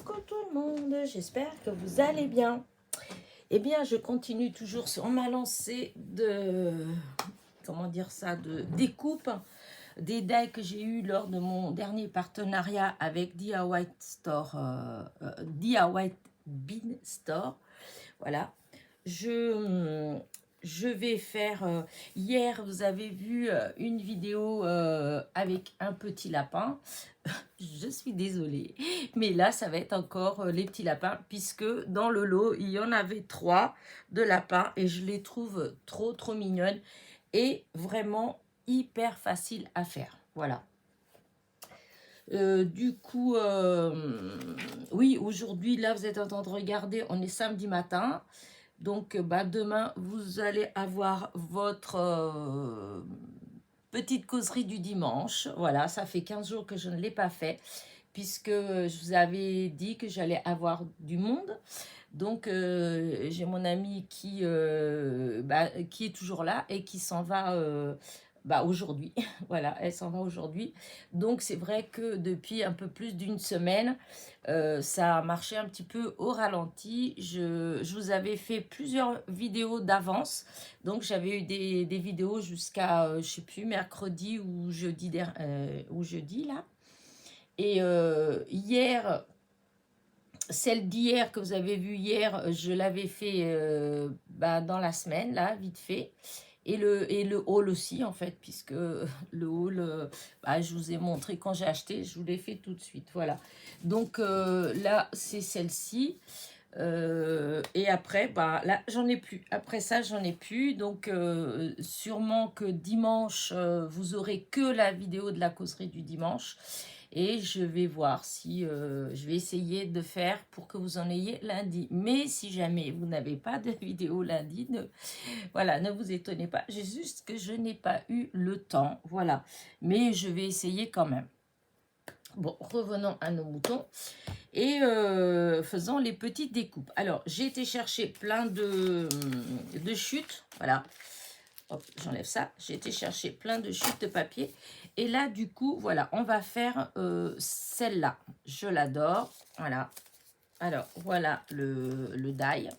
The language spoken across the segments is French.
Coucou tout le monde, j'espère que vous allez bien. Eh bien, je continue toujours sur ma lancée de, comment dire ça, de découpe des dailles que j'ai eu lors de mon dernier partenariat avec DIY Store, DIY Bean Store. Voilà. Je vais faire... hier, vous avez vu une vidéo avec un petit lapin. Je suis désolée. Mais là, ça va être encore les petits lapins, puisque dans le lot, il y en avait 3 de lapins et je les trouve trop, trop mignonnes et vraiment hyper faciles à faire. Voilà. Du coup, oui, aujourd'hui, là, vous êtes en train de regarder, on est samedi matin. Donc, bah, demain, vous allez avoir votre petite causerie du dimanche. Voilà, ça fait 15 jours que je ne l'ai pas fait, puisque je vous avais dit que j'allais avoir du monde. Donc, j'ai mon amie qui est toujours là et qui s'en va aujourd'hui. Voilà, elle s'en va aujourd'hui. Donc, c'est vrai que depuis un peu plus d'une semaine, ça a marché un petit peu au ralenti. Je vous avais fait plusieurs vidéos d'avance. Donc, j'avais eu des vidéos jusqu'à, je ne sais plus, mercredi ou jeudi, là. Et hier, celle d'hier que vous avez vue hier, je l'avais fait dans la semaine, là, vite fait. Et le haul aussi, en fait, puisque le haul, je vous ai montré quand j'ai acheté, je vous l'ai fait tout de suite, voilà. Donc là, c'est celle-ci. Et après, là, j'en ai plus. Après ça, j'en ai plus. Donc, sûrement que dimanche, vous aurez que la vidéo de la causerie du dimanche. Et je vais voir si je vais essayer de faire pour que vous en ayez lundi. Mais si jamais vous n'avez pas de vidéo lundi, voilà, ne vous étonnez pas. J'ai juste que je n'ai pas eu le temps. Voilà. Mais je vais essayer quand même. Bon, revenons à nos moutons et faisons les petites découpes. Alors, j'ai été chercher plein de chutes. Voilà. Hop, j'enlève ça. J'ai été chercher plein de chutes de papier. Et là, du coup, voilà, on va faire celle-là. Je l'adore. Voilà. Alors, voilà le die.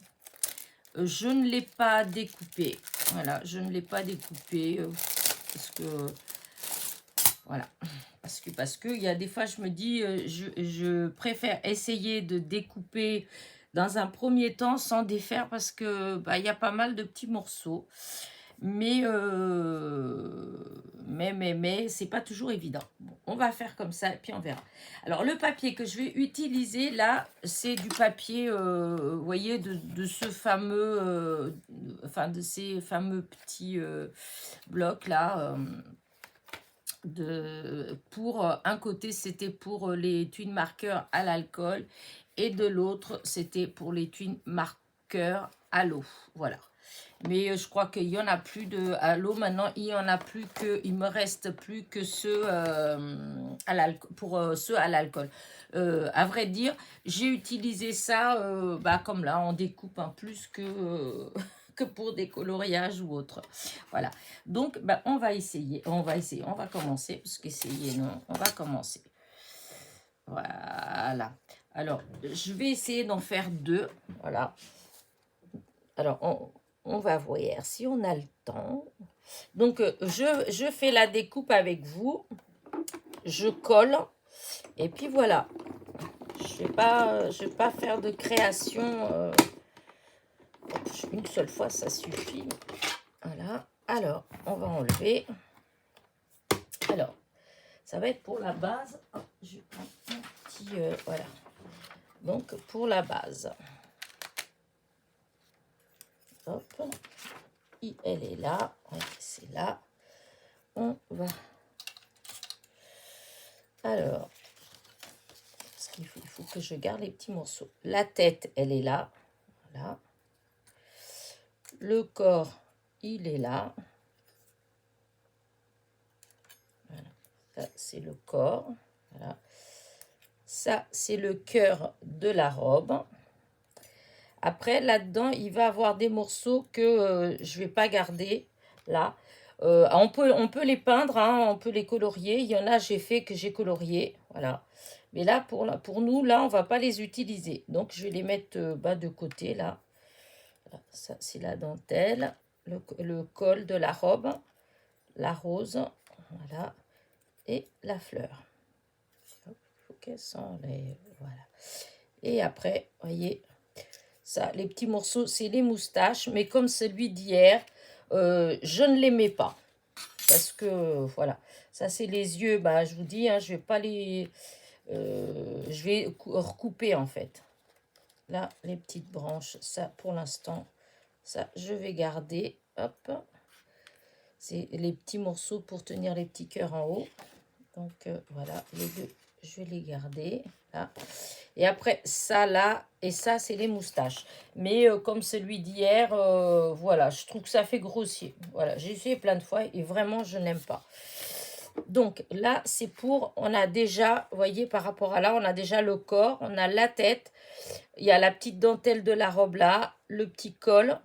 Je ne l'ai pas découpé. Voilà, je ne l'ai pas découpé parce que... Voilà. Parce que il y a des fois, je me dis, je préfère essayer de découper dans un premier temps sans défaire parce que il y a pas mal de petits morceaux. Mais c'est pas toujours évident. Bon, on va faire comme ça et puis on verra. Alors, le papier que je vais utiliser là, c'est du papier, vous voyez, de ce fameux, de ces fameux petits blocs là. Pour un côté, c'était pour les twin marqueurs à l'alcool et de l'autre, c'était pour les twin marqueurs à l'eau. Voilà. Mais je crois qu'il y en a plus de à l'eau maintenant. Il y en a plus que, il me reste plus que ceux à l'alcool, pour ceux à l'alcool. À vrai dire, j'ai utilisé ça, comme là, on découpe plus que que pour des coloriages ou autre. Voilà. Donc, on va essayer, on va commencer parce qu'essayer non, on va commencer. Voilà. Alors, je vais essayer d'en faire 2. Voilà. Alors, on va voir si on a le temps. Donc, je fais la découpe avec vous. Je colle. Et puis, voilà. Je vais pas faire de création. Une seule fois, ça suffit. Voilà. Alors, on va enlever. Alors, ça va être pour la base. Oh, je prends un petit... voilà. Donc, pour la base. Hop. Elle est là. Ouais, c'est là. On va... Alors, parce qu'il faut que je garde les petits morceaux. La tête, elle est là. Voilà. Le corps, il est là. Voilà. Ça, c'est le corps. Voilà. Ça, c'est le cœur de la robe. Après, là-dedans, il va avoir des morceaux que je ne vais pas garder là. On peut les peindre, hein, on peut les colorier. Il y en a, j'ai colorié. Voilà. Mais là, pour nous, là, on va pas les utiliser. Donc, je vais les mettre de côté, là. Voilà, ça, c'est la dentelle, le col de la robe, la rose, voilà, et la fleur. Il faut qu'elle s'enlève, voilà. Et après, voyez, ça, les petits morceaux, c'est les moustaches, mais comme celui d'hier, je ne les mets pas. Parce que, voilà, ça c'est les yeux, je vous dis, je vais pas les... je vais recouper en fait. Là, les petites branches, ça pour l'instant, ça je vais garder. Hop, c'est les petits morceaux pour tenir les petits cœurs en haut. Donc voilà, les deux, je vais les garder là. Et après, ça là, et ça, c'est les moustaches. Mais comme celui d'hier, voilà, je trouve que ça fait grossier. Voilà, j'ai essayé plein de fois et vraiment, je n'aime pas. Donc là, c'est pour, on a déjà, vous voyez, par rapport à là, on a déjà le corps, on a la tête, il y a la petite dentelle de la robe là, le petit col.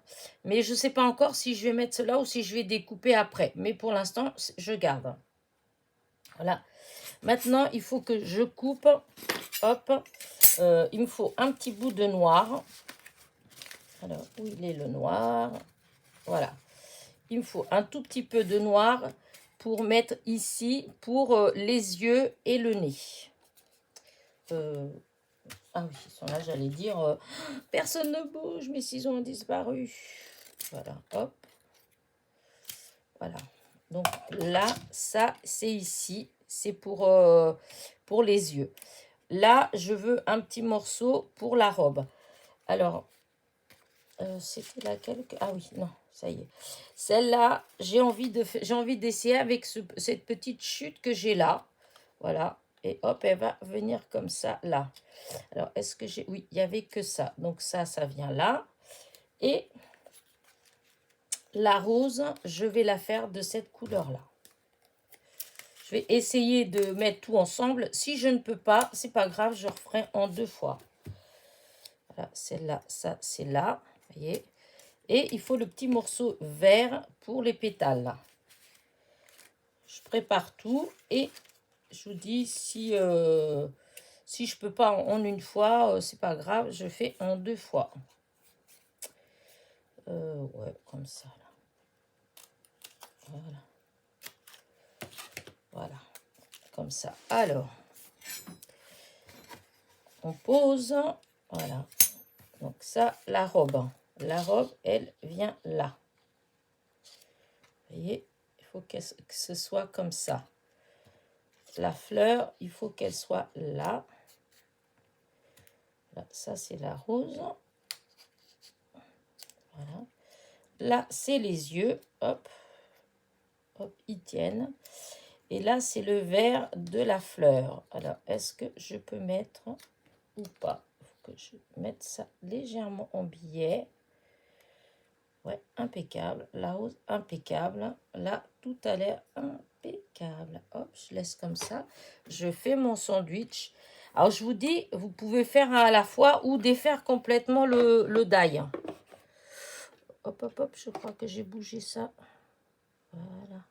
Mais je ne sais pas encore si je vais mettre cela ou si je vais découper après. Mais pour l'instant, je garde. Voilà. Maintenant, il faut que je coupe. Hop. Il me faut un petit bout de noir. Alors, où il est le noir? Voilà. Il me faut un tout petit peu de noir pour mettre ici pour les yeux et le nez. Ah oui, ils sont là, j'allais dire. Personne ne bouge, mes ciseaux ont disparu. Voilà, hop. Voilà. Donc là, ça, c'est ici. C'est pour les yeux. Là, je veux un petit morceau pour la robe. Alors, c'était laquelle? Ah oui, non, ça y est. Celle-là, j'ai envie d'essayer avec cette petite chute que j'ai là. Voilà. Et hop, elle va venir comme ça, là. Alors, est-ce que j'ai... Oui, il n'y avait que ça. Donc ça vient là. Et la rose, je vais la faire de cette couleur-là. Je vais essayer de mettre tout ensemble. Si je ne peux pas, c'est pas grave, je referai en 2 fois. Voilà, celle-là, ça, c'est là. Vous voyez. Et il faut le petit morceau vert pour les pétales. Je prépare tout et je vous dis si je peux pas en une fois, c'est pas grave, je fais en 2 fois. Ouais, comme ça. Là. Voilà. Voilà. Comme ça. Alors, on pose. Voilà. Donc ça, la robe. La robe, elle vient là. Vous voyez, il faut que ce soit comme ça. La fleur, il faut qu'elle soit là. Là, ça, c'est la rose. Voilà. Là, c'est les yeux. Hop. Hop, ils tiennent. Et là, c'est le vert de la fleur. Alors, est-ce que je peux mettre ou pas? Il faut que je mette ça légèrement en biais. Ouais, impeccable. La rose, impeccable. Là, tout a l'air impeccable. Hop, je laisse comme ça. Je fais mon sandwich. Alors, je vous dis, vous pouvez faire à la fois ou défaire complètement le die. Hop, hop, hop, je crois que j'ai bougé ça. Voilà.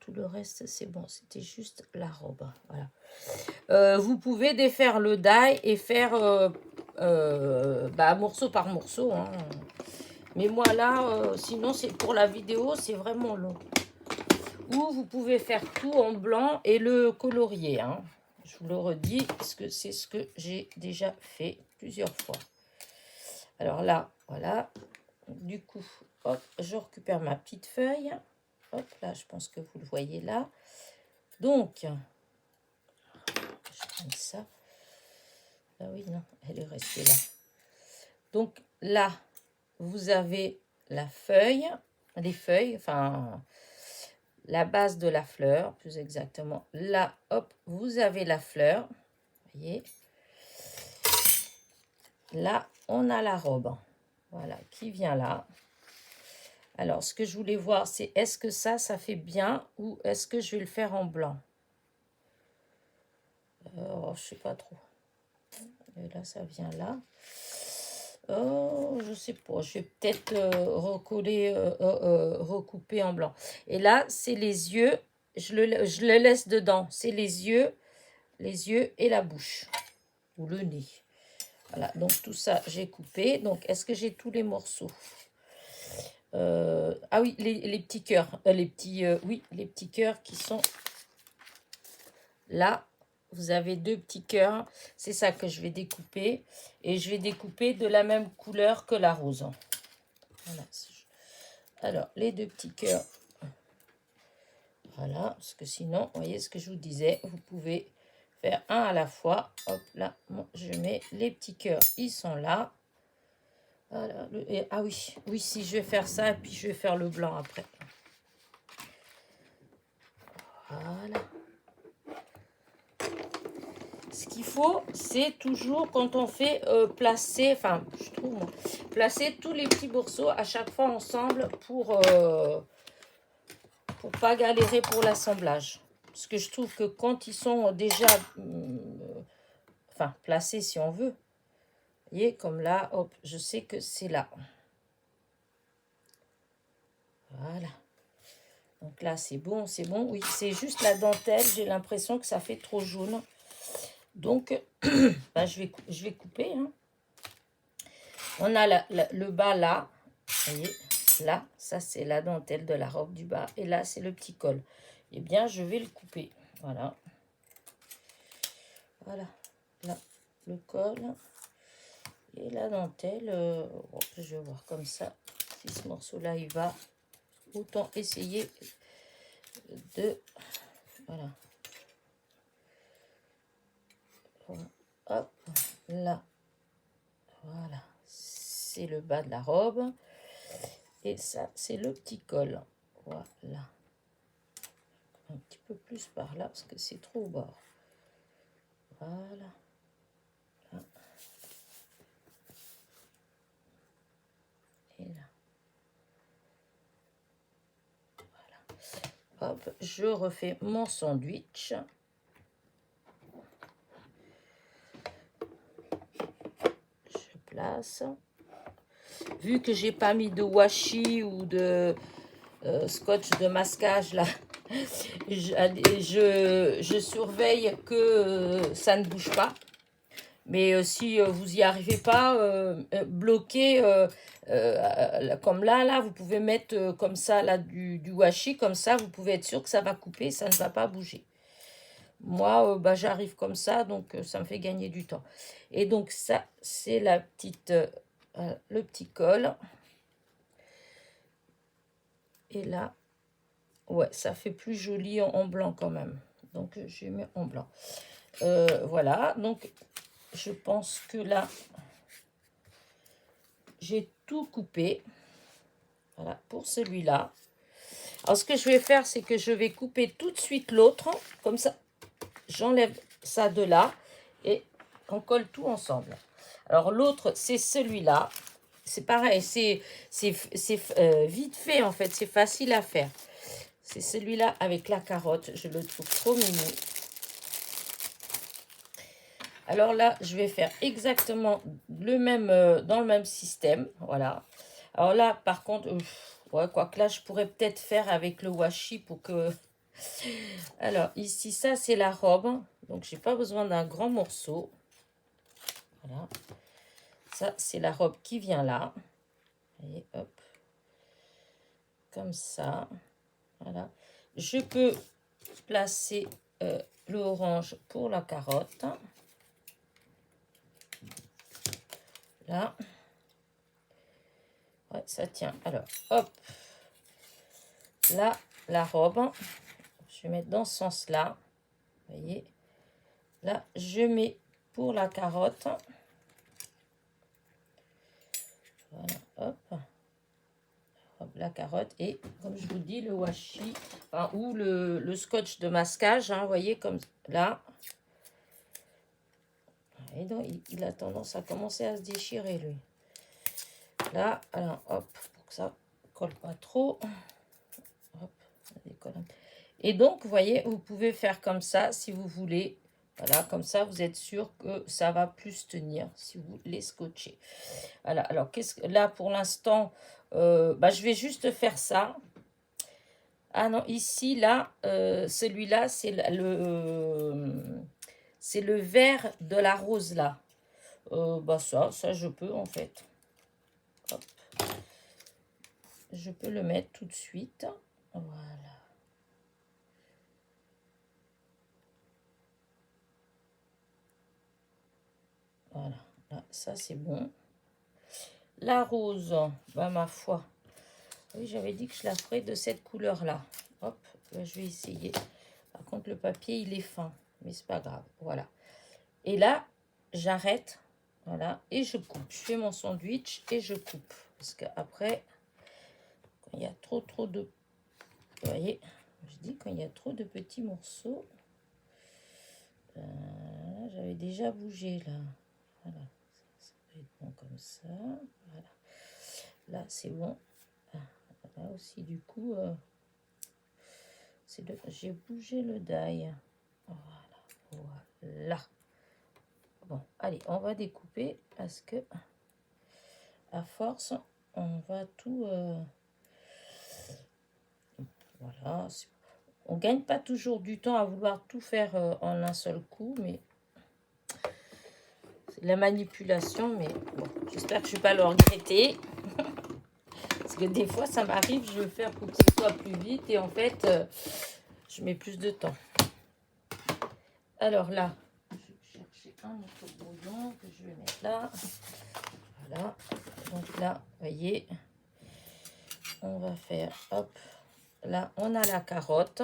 Tout le reste, c'est bon. C'était juste la robe. Voilà. Vous pouvez défaire le die et faire morceau par morceau. Hein. Mais moi, là, sinon, c'est pour la vidéo, c'est vraiment long. Ou vous pouvez faire tout en blanc et le colorier. Hein. Je vous le redis, parce que c'est ce que j'ai déjà fait plusieurs fois. Alors là, voilà. Du coup, hop, je récupère ma petite feuille. Hop, là, je pense que vous le voyez là. Donc, je prends ça. Ah oui, non, elle est restée là. Donc, là, vous avez la feuille, les feuilles, enfin, la base de la fleur, plus exactement. Là, hop, vous avez la fleur. Vous voyez. Là, on a la robe. Voilà, qui vient là. Alors, ce que je voulais voir, c'est est-ce que ça fait bien ou est-ce que je vais le faire en blanc? Je sais pas trop. Et là, ça vient là. Oh, je sais pas. Je vais peut-être recoller, recouper en blanc. Et là, c'est les yeux. Je le laisse dedans. C'est les yeux, les yeux et la bouche, ou le nez. Voilà, donc tout ça, j'ai coupé. Donc, est-ce que j'ai tous les morceaux? Ah oui, les petits cœurs. Oui, les petits cœurs qui sont là. Vous avez 2 petits cœurs. C'est ça que je vais découper. Et je vais découper de la même couleur que la rose. Voilà. Alors, les 2 petits cœurs. Voilà, parce que sinon, vous voyez ce que je vous disais, vous pouvez faire un à la fois. Hop, là, moi, je mets les petits cœurs, ils sont là. Voilà, ah oui, oui, si je vais faire ça, et puis je vais faire le blanc après. Voilà. Ce qu'il faut, c'est toujours, quand on fait placer, enfin, je trouve, moi, placer tous les petits morceaux à chaque fois ensemble pour pas galérer pour l'assemblage. Parce que je trouve que quand ils sont déjà enfin, placés si on veut, vous voyez, comme là, hop, je sais que c'est là. Voilà. Donc là, c'est bon, c'est bon. Oui, c'est juste la dentelle. J'ai l'impression que ça fait trop jaune. Donc, bah, je vais couper. Hein. On a le bas là. Vous voyez, là, ça c'est la dentelle de la robe du bas. Et là, c'est le petit col. Eh bien, je vais le couper. Voilà. Voilà. Là, le col. Et la dentelle, je vais voir comme ça. Si ce morceau-là, il va, autant essayer de... Voilà. Hop, là. Voilà. C'est le bas de la robe. Et ça, c'est le petit col. Voilà. Un petit peu plus par là, parce que c'est trop au bord. Voilà. Là. Et là. Voilà. Hop, je refais mon sandwich. Je place. Vu que j'ai pas mis de washi ou de scotch de masquage là, je surveille que ça ne bouge pas. Mais si vous n'y arrivez pas, bloquez, comme là, vous pouvez mettre comme ça là du washi, comme ça, vous pouvez être sûr que ça va couper, ça ne va pas bouger. Moi, bah, j'arrive comme ça, donc ça me fait gagner du temps. Et donc ça, c'est la petite, le petit col. Et là, ouais, ça fait plus joli en blanc quand même. Donc, je mets en blanc. Voilà, donc je pense que là, j'ai tout coupé. Voilà, pour celui-là. Alors, ce que je vais faire, c'est que je vais couper tout de suite l'autre. Comme ça, j'enlève ça de là et on colle tout ensemble. Alors, l'autre, c'est celui-là. C'est pareil, c'est vite fait, en fait. C'est facile à faire. C'est celui-là avec la carotte. Je le trouve trop mignon. Alors là, je vais faire exactement le même, dans le même système. Voilà. Alors là, par contre, ouais, quoi que là, je pourrais peut-être faire avec le washi pour que... Alors, ici, ça, c'est la robe. Donc, j'ai pas besoin d'un grand morceau. Voilà. Ça, c'est la robe qui vient là. Et hop. Comme ça. Voilà. Je peux placer l'orange pour la carotte. Là. Ouais, ça tient. Alors, hop. Là, la robe. Je vais mettre dans ce sens-là. Vous voyez. Là, je mets pour la carotte. Voilà, hop. Hop, la carotte. Et comme je vous dis, le washi, enfin, ou le scotch de masquage, hein, vous voyez, comme là. Et donc, il a tendance à commencer à se déchirer, lui. Là, alors, hop, pour que ça ne colle pas trop. Hop, ça décolle un peu. Et donc, vous voyez, vous pouvez faire comme ça, si vous voulez. Voilà, comme ça, vous êtes sûr que ça va plus tenir si vous les scotchez. Voilà, alors, là, pour l'instant, bah, je vais juste faire ça. Ah non, ici, là, celui-là, c'est C'est le vert de la rose là. Bah ça je peux en fait. Hop. Je peux le mettre tout de suite. Voilà. Voilà, là, ça c'est bon. La rose, bah ma foi. Oui, j'avais dit que je la ferais de cette couleur-là. Hop, là, je vais essayer. Par contre, le papier, il est fin. Mais c'est pas grave, voilà. Et là, j'arrête. Voilà, et je coupe. Je fais mon sandwich et je coupe. Parce qu'après, quand il y a trop de... Vous voyez, je dis quand il y a trop de petits morceaux. J'avais déjà bougé là. Voilà, ça va être bon comme ça. Voilà. Là, c'est bon. Là aussi, du coup, j'ai bougé le die. Voilà. Bon, allez, on va découper parce que à force, on va tout... voilà. On gagne pas toujours du temps à vouloir tout faire en un seul coup, mais c'est la manipulation. Mais bon, j'espère que je ne vais pas le regretter. Parce que des fois, ça m'arrive, je veux faire pour que ce soit plus vite et en fait, je mets plus de temps. Alors là, je vais chercher un autre brouillon que je vais mettre là. Voilà. Donc là, vous voyez, on va faire, hop, là, on a la carotte.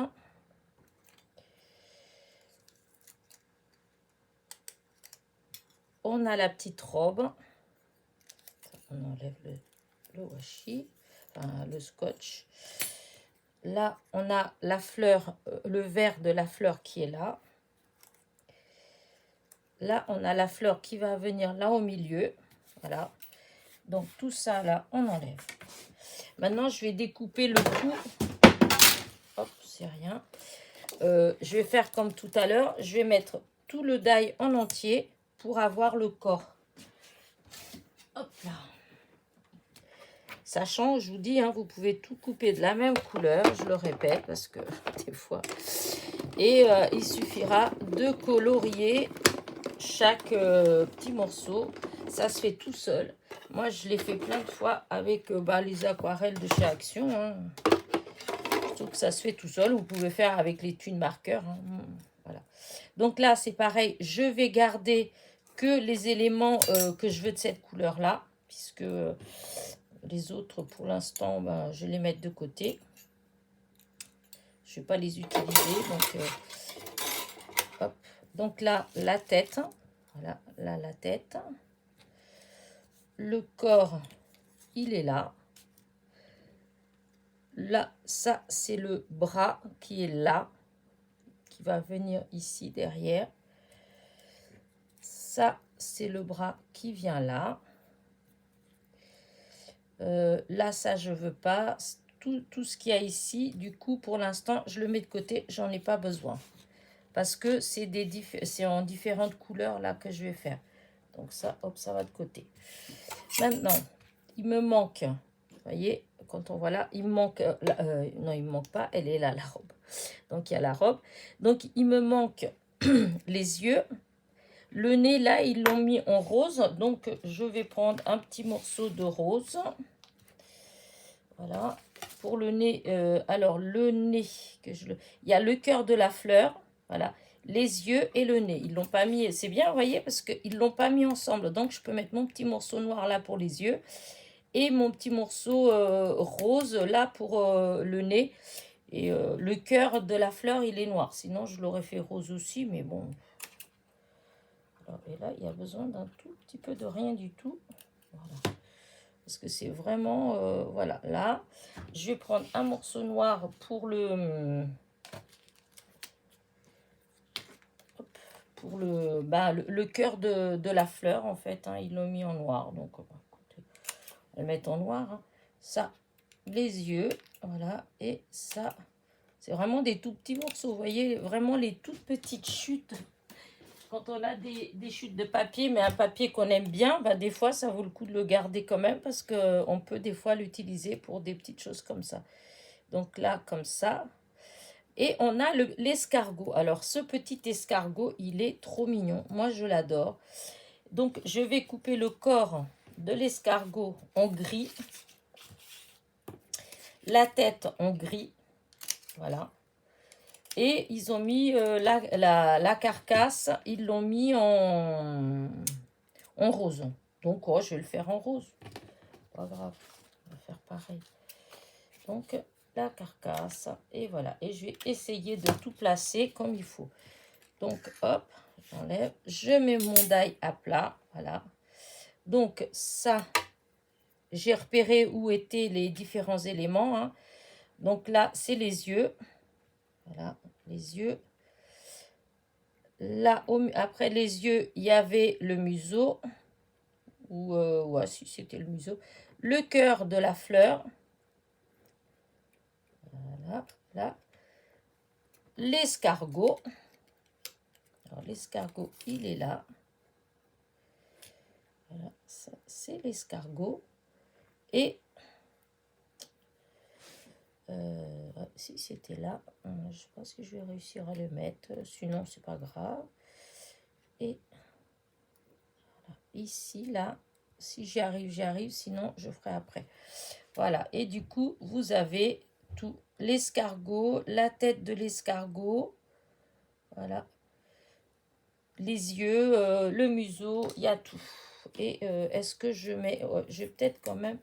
On a la petite robe. On enlève le washi, enfin, le scotch. Là, on a la fleur, le vert de la fleur qui est là. Là, on a la fleur qui va venir là au milieu. Voilà. Donc, tout ça, là, on enlève. Maintenant, je vais découper le cou. Hop, c'est rien. Je vais faire comme tout à l'heure. Je vais mettre tout le die en entier pour avoir le corps. Hop là. Sachant, je vous dis, hein, vous pouvez tout couper de la même couleur. Je le répète parce que des fois... Et il suffira de colorier chaque petit morceau. Ça se fait tout seul. Moi, je l'ai fait plein de fois avec les aquarelles de chez Action. Hein. Je trouve que ça se fait tout seul. Vous pouvez faire avec les tunes marqueurs. Hein. Voilà. Donc là, c'est pareil. Je vais garder que les éléments que je veux de cette couleur-là. Puisque les autres, pour l'instant, je vais les mettre de côté. Je ne vais pas les utiliser. Donc, hop. Donc là, la tête. Voilà, là, la tête. Le corps, il est là. Là, ça, c'est le bras qui est là, qui va venir ici derrière. Ça, c'est le bras qui vient là. Là, ça, je veux pas. Tout ce qu'il y a ici, du coup, pour l'instant, je le mets de côté. J'en ai pas besoin. Parce que c'est en différentes couleurs, là, que je vais faire. Donc ça, hop, ça va de côté. Maintenant, il me manque, vous voyez, quand on voit là, il me manque, non, il me manque pas, elle est là, la robe. Donc, il y a la robe. Donc, il me manque les yeux. Le nez, là, ils l'ont mis en rose. Donc, je vais prendre un petit morceau de rose. Voilà. Pour le nez, alors, le nez, il y a le cœur de la fleur. Voilà. Les yeux et le nez. Ils l'ont pas mis, c'est bien, vous voyez, parce qu'ils ne l'ont pas mis ensemble. Donc, je peux mettre mon petit morceau noir là pour les yeux. Et mon petit morceau rose là pour le nez. Et le cœur de la fleur, il est noir. Sinon, je l'aurais fait rose aussi, mais bon. Alors, et là, il y a besoin d'un tout petit peu de rien du tout. Voilà. Parce que c'est vraiment... voilà, là. Je vais prendre un morceau noir pour le... pour le cœur de la fleur, en fait. Hein, ils l'ont mis en noir. Donc, écoutez, on va le mettre en noir. Hein. Ça, les yeux. Voilà. Et ça, c'est vraiment des tout petits morceaux. Vous voyez, vraiment les toutes petites chutes. Quand on a des chutes de papier, mais un papier qu'on aime bien, des fois, ça vaut le coup de le garder quand même. Parce qu'on peut des fois l'utiliser pour des petites choses comme ça. Donc là, comme ça. Et on a l'escargot. Alors, ce petit escargot, il est trop mignon. Moi, je l'adore. Donc, je vais couper le corps de l'escargot en gris. La tête en gris. Voilà. Et ils ont mis la carcasse, ils l'ont mis en rose. Donc, oh, je vais le faire en rose. Pas grave, on va faire pareil. Donc, la carcasse. Et voilà. Et je vais essayer de tout placer comme il faut. Donc, hop, j'enlève. Je mets mon die à plat. Voilà. Donc, ça, j'ai repéré où étaient les différents éléments. Hein. Donc là, c'est les yeux. Voilà, les yeux. Là, après les yeux, il y avait le museau. Ou, ouais, si c'était le museau. Le cœur de la fleur. Voilà, là. L'escargot. Alors, l'escargot, il est là. Voilà, ça, c'est l'escargot. Et si c'était là, je pense que je vais réussir à le mettre. Sinon, c'est pas grave. Et voilà, ici, là, si j'y arrive, j'y arrive. Sinon, je ferai après. Voilà. Et du coup, vous avez tout. L'escargot, la tête de l'escargot. Voilà. Les yeux, le museau, il y a tout. Et est-ce que je mets... je vais peut-être quand même...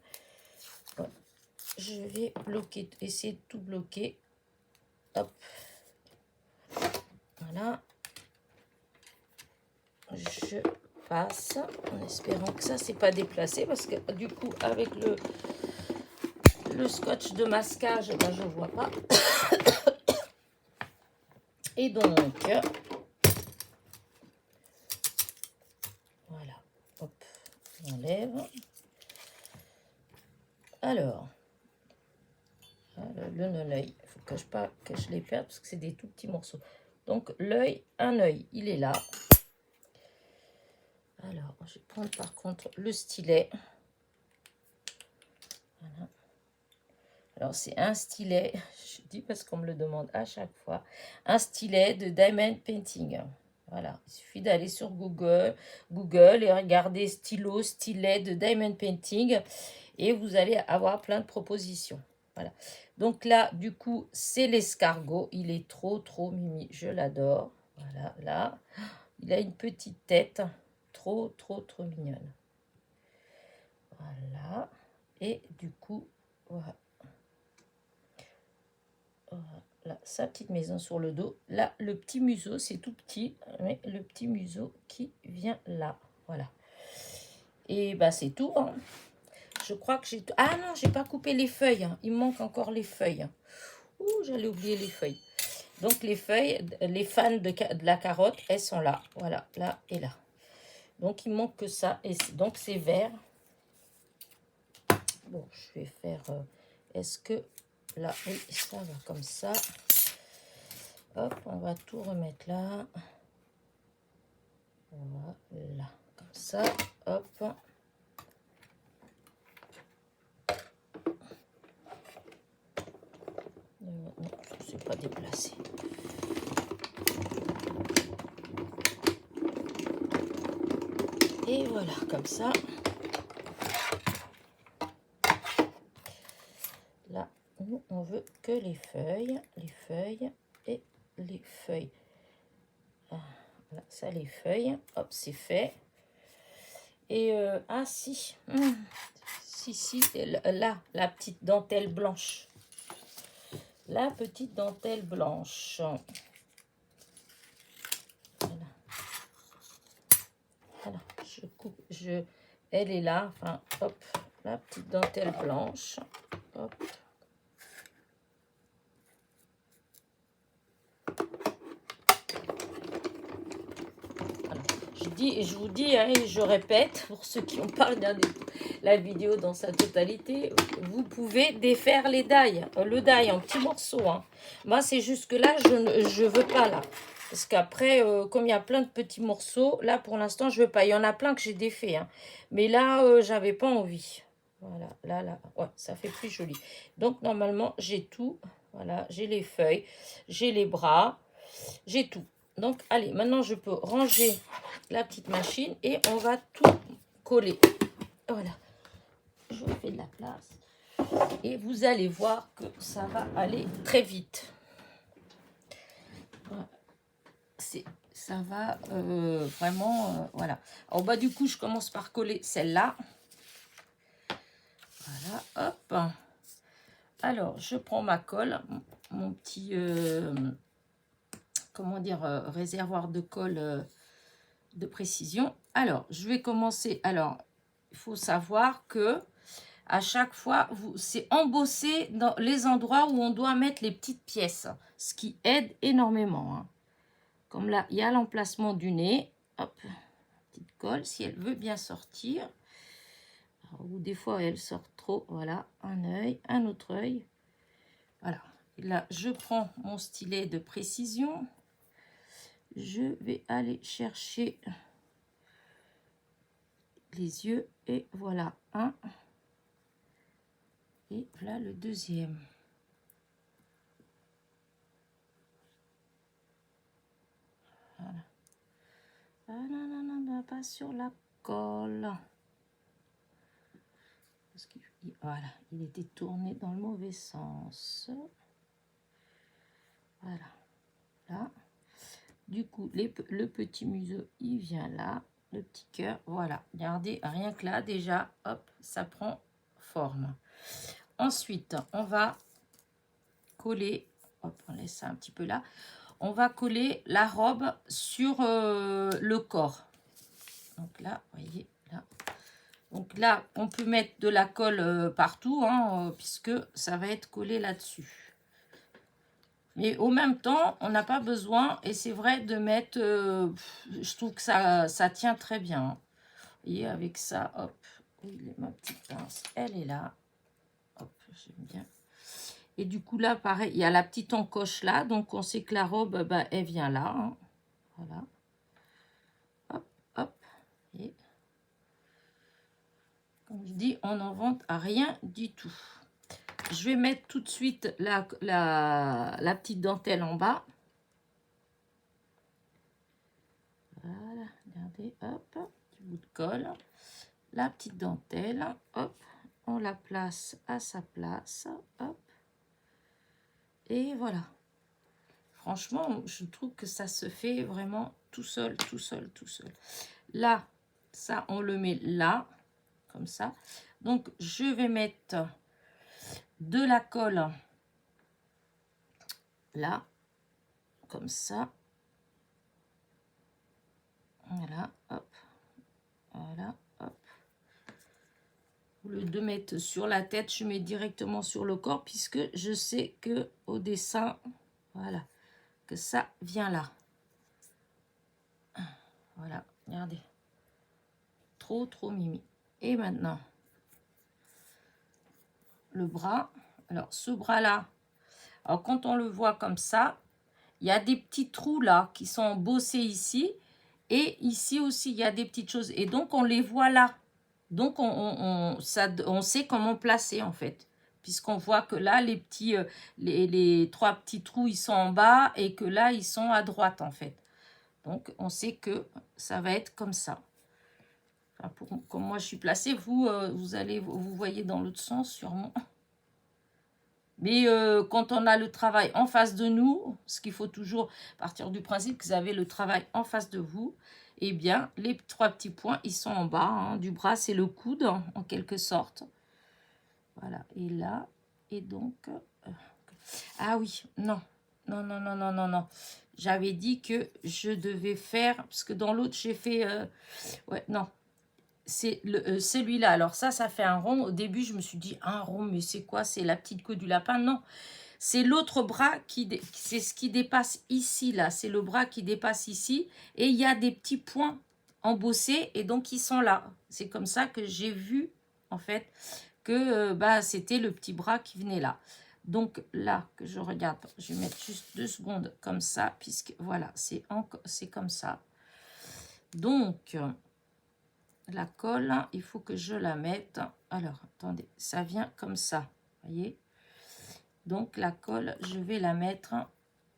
je vais bloquer, essayer de tout bloquer. Hop. Voilà. Je passe en espérant que ça, c'est pas déplacé. Parce que du coup, avec le scotch de masquage, ben, je vois pas. Et donc... voilà. Hop. On enlève. Alors... le non-œil, il faut que je les perde parce que c'est des tout petits morceaux. Donc l'œil, un œil, il est là. Alors, je vais prendre par contre le stylet. Voilà. Alors, c'est un stylet, je dis parce qu'on me le demande à chaque fois, un stylet de Diamond Painting. Voilà, il suffit d'aller sur Google et regarder stylo, stylet de Diamond Painting et vous allez avoir plein de propositions. Voilà. Donc là, du coup, c'est l'escargot. Il est trop, trop mimi. Je l'adore. Voilà, là. Il a une petite tête. Trop, trop, trop mignonne. Voilà. Et du coup, voilà. Voilà, sa petite maison sur le dos. Là, le petit museau, c'est tout petit. Mais le petit museau qui vient là. Voilà. Et ben, c'est tout, hein. Je crois que j'ai... Ah non, j'ai pas coupé les feuilles. Il me manque encore les feuilles. Ouh, j'allais oublier les feuilles. Donc, les feuilles, les fans de la carotte, elles sont là. Voilà, là et là. Donc, il manque que ça. Et donc, c'est vert. Bon, je vais faire... est-ce que... Là, oui, ça va comme ça. Hop, on va tout remettre là. Voilà, comme ça. Hop. Non, c'est pas déplacé. Et voilà, comme ça. Là, nous, on veut que les feuilles et les feuilles. Voilà, ça, les feuilles. Hop, c'est fait. Et, ah, si. Si, là, la petite dentelle blanche. La petite dentelle blanche. Voilà. Voilà, je coupe, elle est là, enfin, hop, la petite dentelle blanche, hop. Voilà. Je vous dis, hein, et je répète, pour ceux qui n'ont pas regardé la vidéo dans sa totalité, vous pouvez défaire les die, le die en petits morceaux. Hein. Moi, c'est juste que là, je veux pas, là. Parce qu'après, comme il y a plein de petits morceaux, là, pour l'instant, je veux pas. Il y en a plein que j'ai défait. Hein. Mais là, j'avais pas envie. Voilà, là. Ouais, ça fait plus joli. Donc, normalement, j'ai tout. Voilà, j'ai les feuilles, j'ai les bras, j'ai tout. Donc, allez, maintenant, je peux ranger la petite machine et on va tout coller. Voilà, je fais de la place. Et vous allez voir que ça va aller très vite. Voilà. Ça va vraiment, voilà. En bas du coup, je commence par coller celle-là. Voilà, hop. Alors, je prends ma colle, mon petit, comment dire, réservoir de colle de précision. Alors, je vais commencer. Alors, il faut savoir que à chaque fois, c'est embosser dans les endroits où on doit mettre les petites pièces, ce qui aide énormément. Hein. Comme là, il y a l'emplacement du nez. Hop, petite colle, si elle veut bien sortir. Alors, ou des fois, elle sort trop. Voilà, un œil, un autre œil. Voilà. Et là, je prends mon stylet de précision. Je vais aller chercher les yeux. Et voilà, un. Et voilà le deuxième. Voilà. Ah non, non, non, non, pas sur la colle. Parce que, voilà, il était tourné dans le mauvais sens. Voilà. Là. Du coup, le petit museau, il vient là. Le petit cœur, voilà. Regardez, rien que là, déjà, hop, ça prend forme. Ensuite, on va coller, hop, on laisse ça un petit peu là. On va coller la robe sur le corps. Donc là, vous voyez, là. Donc là, on peut mettre de la colle partout, hein, puisque ça va être collé là-dessus. Mais au même temps, on n'a pas besoin, et c'est vrai, de mettre, je trouve que ça tient très bien. Hein. Vous voyez, avec ça, hop, ma petite pince, elle est là. Hop, j'aime bien. Et du coup, là, pareil, il y a la petite encoche là, donc on sait que la robe, bah, elle vient là. Hein. Voilà. Hop, hop. Et comme je dis, on n'invente rien du tout. Je vais mettre tout de suite la petite dentelle en bas. Voilà, regardez, hop, petit bout de colle. La petite dentelle, hop, on la place à sa place, hop. Et voilà. Franchement, je trouve que ça se fait vraiment tout seul, tout seul, tout seul. Là, ça, on le met là, comme ça. Donc, je vais mettre de la colle là, comme ça. Voilà, hop. Voilà, hop. Au lieu de mettre sur la tête, je mets directement sur le corps, puisque je sais que au dessin, voilà, que ça vient là. Voilà, regardez. Trop, trop mimi. Et maintenant, le bras. Alors, ce bras-là, alors quand on le voit comme ça, il y a des petits trous là qui sont embossés ici. Et ici aussi, il y a des petites choses. Et donc, on les voit là. Donc, on sait comment placer, en fait. Puisqu'on voit que là, les petits, les trois petits trous, ils sont en bas. Et que là, ils sont à droite, en fait. Donc, on sait que ça va être comme ça. Enfin, comme moi, je suis placée, vous, vous voyez dans l'autre sens, sûrement. Mais quand on a le travail en face de nous, ce qu'il faut toujours partir du principe que vous avez le travail en face de vous, eh bien, les trois petits points, ils sont en bas hein, du bras, c'est le coude, en quelque sorte. Voilà, et là, et donc... ah oui, non, non, non, non, non, non, non. J'avais dit que je devais faire, parce que dans l'autre, j'ai fait... ouais, non, c'est celui-là. Alors ça fait un rond. Au début, je me suis dit, un rond, mais c'est quoi? C'est la petite queue du lapin? Non. C'est l'autre bras c'est ce qui dépasse ici, là. C'est le bras qui dépasse ici. Et il y a des petits points embossés et donc ils sont là. C'est comme ça que j'ai vu, en fait, que bah, c'était le petit bras qui venait là. Donc là, que je regarde, je vais mettre juste 2 secondes comme ça, puisque voilà, c'est comme ça. Donc, la colle, il faut que je la mette. Alors, attendez, ça vient comme ça, voyez? Donc la colle, je vais la mettre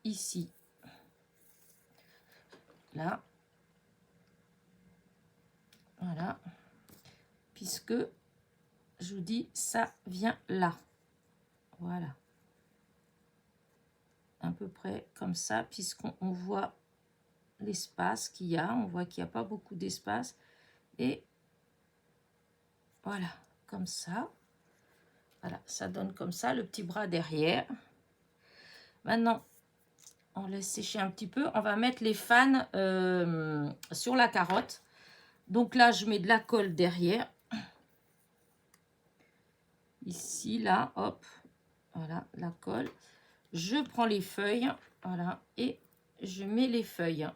ici. Là. Voilà. Puisque, je vous dis, ça vient là. Voilà. À peu près comme ça, puisqu'on voit l'espace qu'il y a. On voit qu'il n'y a pas beaucoup d'espace. Et voilà, comme ça. Voilà, ça donne comme ça, le petit bras derrière. Maintenant, on laisse sécher un petit peu. On va mettre les fans sur la carotte. Donc là, je mets de la colle derrière. Ici, là, hop. Voilà, la colle. Je prends les feuilles. Voilà, et je mets les feuilles.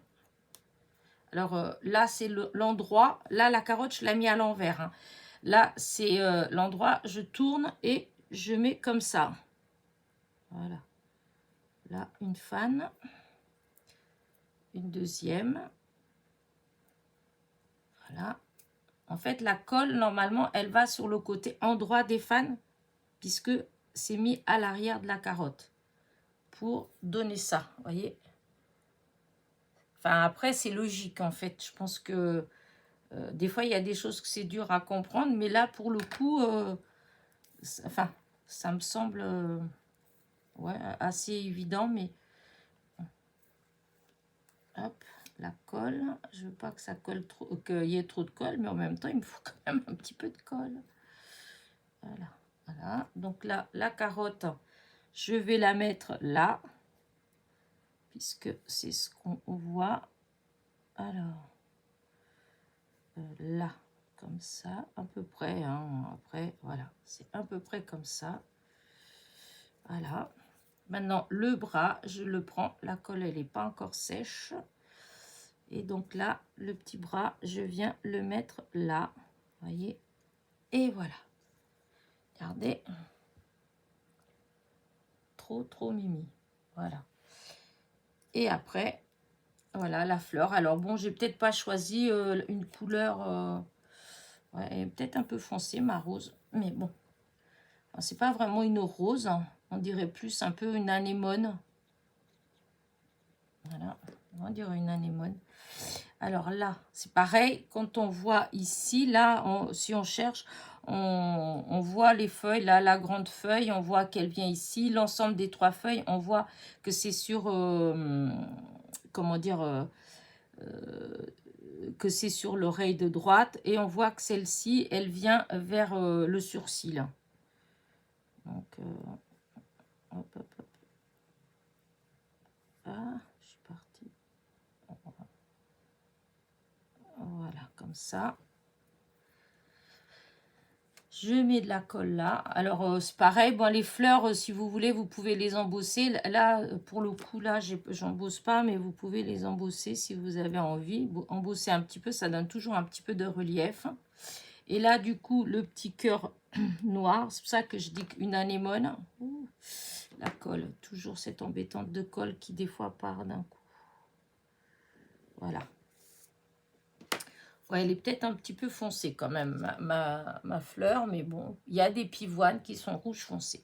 Alors là, c'est l'endroit. Là, la carotte, je l'ai mis à l'envers. Hein. Là, c'est l'endroit. Je tourne et je mets comme ça. Voilà. Là, une fan. Une deuxième. Voilà. En fait, la colle, normalement, elle va sur le côté endroit des fans, puisque c'est mis à l'arrière de la carotte. Pour donner ça, vous voyez. Enfin, après, c'est logique, en fait. Je pense que des fois, il y a des choses que c'est dur à comprendre, mais là, pour le coup, enfin, ça me semble ouais, assez évident, mais hop, la colle. Je veux pas que ça colle trop, qu'il y ait trop de colle, mais en même temps, il me faut quand même un petit peu de colle. Voilà, voilà. Donc là, la carotte, je vais la mettre là, puisque c'est ce qu'on voit. Alors, là, comme ça, à peu près. Hein, après, voilà, c'est à peu près comme ça. Voilà. Maintenant, le bras, je le prends. La colle, elle n'est pas encore sèche. Et donc là, le petit bras, je viens le mettre là. Vous voyez. Et voilà. Regardez. Trop mimi. Voilà. Et après, voilà la fleur. Alors bon, j'ai peut-être pas choisi une couleur... ouais, peut-être un peu foncée, ma rose. Mais bon, c'est pas vraiment une rose. Hein. On dirait plus un peu une anémone. Voilà, on dirait une anémone. Alors là, c'est pareil. Quand on voit ici, là, si on cherche, on voit les feuilles. Là, la grande feuille, on voit qu'elle vient ici. L'ensemble des 3 feuilles, on voit que c'est sur... comment dire que c'est sur l'oreille de droite. Et on voit que celle-ci, elle vient vers le sourcil. Donc, hop, hop, hop. Ah, je suis partie. Voilà, comme ça. Je mets de la colle là. Alors, c'est pareil. Bon, les fleurs, si vous voulez, vous pouvez les embosser. Là, pour le coup, là, j'embosse pas, mais vous pouvez les embosser si vous avez envie. Embosser un petit peu, ça donne toujours un petit peu de relief. Et là, du coup, le petit cœur noir. C'est pour ça que je dis qu'une anémone. Ouh, la colle. Toujours cette embêtante de colle qui, des fois, part d'un coup. Voilà. Ouais, elle est peut-être un petit peu foncée quand même, ma fleur. Mais bon, il y a des pivoines qui sont rouges foncées.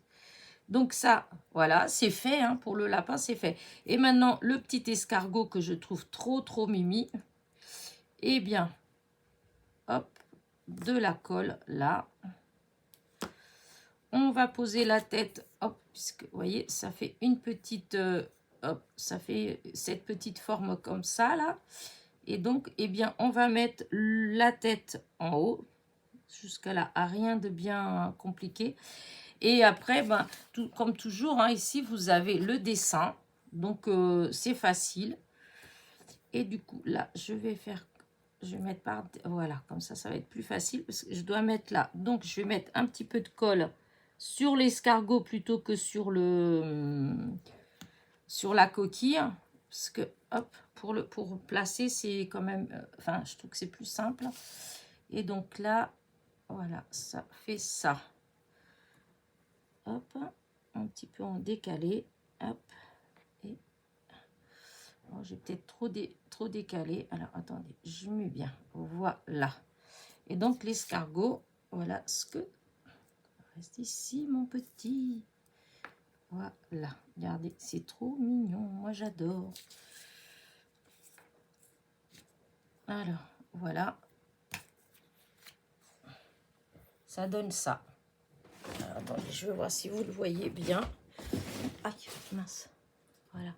Donc ça, voilà, c'est fait. Hein, pour le lapin, c'est fait. Et maintenant, le petit escargot que je trouve trop mimi. Eh bien, hop, de la colle là. On va poser la tête, hop, puisque vous voyez, ça fait une petite, hop, ça fait cette petite forme comme ça, là. Et donc, eh bien, on va mettre la tête en haut, jusqu'à là, à rien de bien compliqué. Et après, ben, comme toujours, hein, ici, vous avez le dessin. Donc, c'est facile. Et du coup, là, je vais mettre par... Voilà, comme ça va être plus facile, parce que je dois mettre là. Donc, je vais mettre un petit peu de colle sur l'escargot plutôt que sur la coquille, parce que hop, pour placer, c'est quand même enfin, je trouve que c'est plus simple. Et donc là, voilà, ça fait ça. Hop, un petit peu en décalé, hop. Et oh, j'ai peut-être trop décalé. Alors attendez, je mets bien. Voilà. Et donc l'escargot, voilà ce que reste ici, mon petit. Voilà, regardez, c'est trop mignon, moi j'adore. Alors, voilà, ça donne ça. Alors, attendez, je vais voir si vous le voyez bien. Aïe, mince, voilà.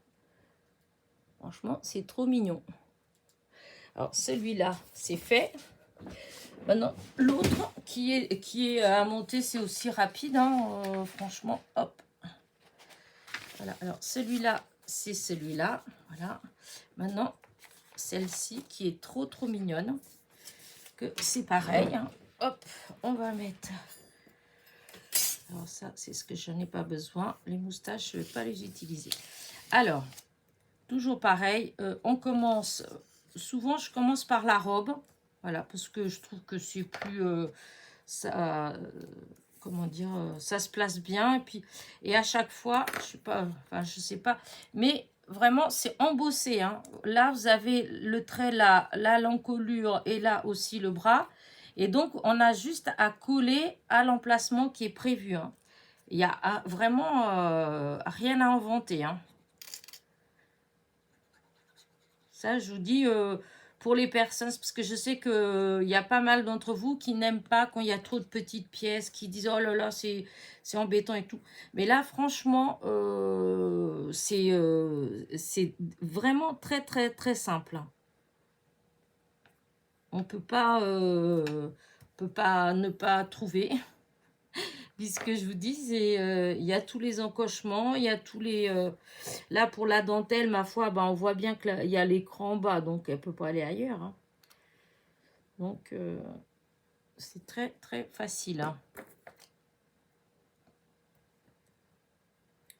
Franchement, c'est trop mignon. Alors, celui-là, c'est fait. Maintenant, l'autre qui est à monter, c'est aussi rapide, hein, franchement, hop. Voilà, alors celui-là, c'est celui-là, voilà. Maintenant, celle-ci qui est trop mignonne, que c'est pareil, hein. Hop, on va mettre... Alors ça, c'est ce que je n'ai pas besoin. Les moustaches, je ne vais pas les utiliser. Alors, toujours pareil, on commence... Souvent, je commence par la robe, voilà, parce que je trouve que c'est plus... ça, comment dire, ça se place bien. Et à chaque fois, je sais pas, enfin, je sais pas, mais vraiment, c'est embossé, hein. Là, vous avez le trait là, l'encolure et là aussi le bras. Et donc, on a juste à coller à l'emplacement qui est prévu, hein. Il y a vraiment rien à inventer, hein. Ça, je vous dis, pour les personnes, parce que je sais qu'il y a pas mal d'entre vous qui n'aiment pas quand il y a trop de petites pièces, qui disent, oh là là, c'est embêtant et tout. Mais là, franchement, c'est vraiment très simple. On peut pas ne pas trouver. Puisque je vous dis, il y a tous les encochements, il y a tous les... là, pour la dentelle, ma foi, ben, on voit bien qu'il y a l'écran en bas, donc elle ne peut pas aller ailleurs, hein. Donc, c'est très facile, hein.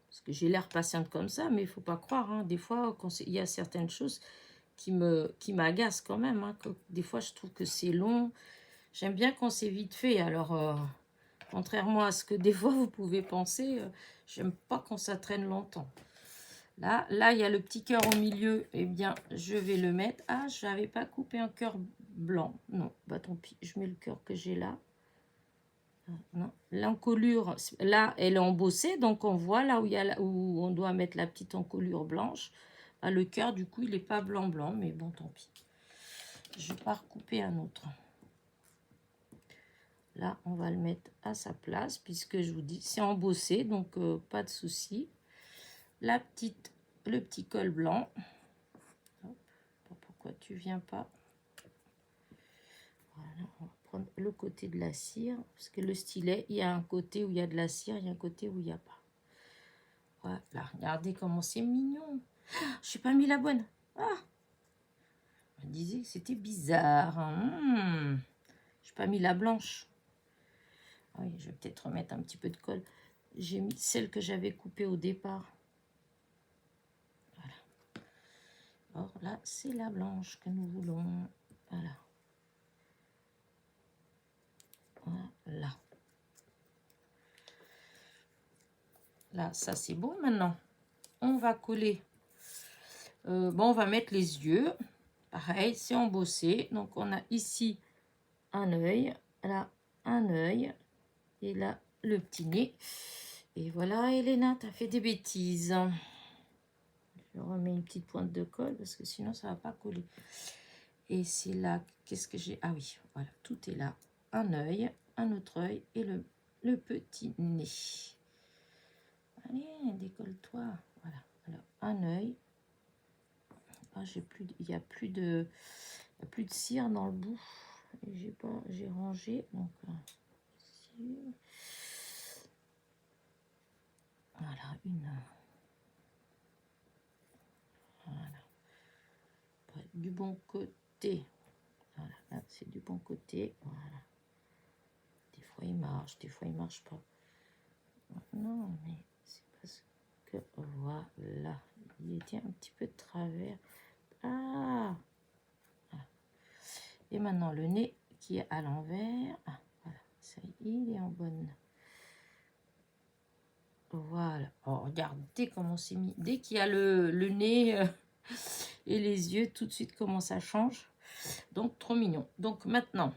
Parce que j'ai l'air patiente comme ça, mais il ne faut pas croire, hein. Des fois, il y a certaines choses qui m'agacent quand même, hein. Des fois, je trouve que c'est long. J'aime bien quand c'est vite fait. Alors, contrairement à ce que des fois, vous pouvez penser, j'aime pas quand ça traîne longtemps. Là, il y a le petit cœur au milieu. Eh bien, je vais le mettre. Ah, je n'avais pas coupé un cœur blanc. Non, bah tant pis. Je mets le cœur que j'ai là. L'encolure, là, elle est embossée. Donc, on voit là où on doit mettre la petite encolure blanche. Ah, le cœur, du coup, il n'est pas blanc. Mais bon, tant pis. Je vais pas recouper un autre. Là, on va le mettre à sa place. Puisque je vous dis, c'est embossé. Donc, pas de souci. Le petit col blanc. Pourquoi tu viens pas? Voilà, on va prendre le côté de la cire, parce que le stylet, il y a un côté où il y a de la cire, il y a un côté où il n'y a pas. Voilà, regardez comment c'est mignon. Je n'ai pas mis la bonne. Ah, on me disait que c'était bizarre. Je n'ai pas mis la blanche. Ah oui, je vais peut-être remettre un petit peu de colle. J'ai mis celle que j'avais coupée au départ. Voilà. Or là, c'est la blanche que nous voulons. Voilà. Voilà. Là, ça c'est bon maintenant. On va coller. Bon, on va mettre les yeux. Pareil, c'est embossé. Donc, on a ici un œil. Là, un œil. Et là, le petit nez. Et voilà, Elena, tu as fait des bêtises. Je remets une petite pointe de colle parce que sinon, ça ne va pas coller. Et c'est là, qu'est-ce que j'ai? Ah oui, voilà, tout est là. Un œil, un autre œil et le petit nez. Allez, décolle-toi. Voilà, alors un œil. Ah, il n'y a plus de cire dans le bout. J'ai rangé. Donc, ici. Voilà, voilà. Du bon côté. Voilà, là, c'est du bon côté. Voilà. Des fois, il marche, des fois, il marche pas. Non, mais c'est parce que, voilà. Il était un petit peu de travers. Ah! Voilà. Et maintenant, le nez qui est à l'envers. Ah, voilà. Ça, il est en bonne. Voilà. Oh, regardez comment c'est mis. Dès qu'il y a le nez et les yeux, tout de suite, comment ça change. Donc, trop mignon. Donc, maintenant,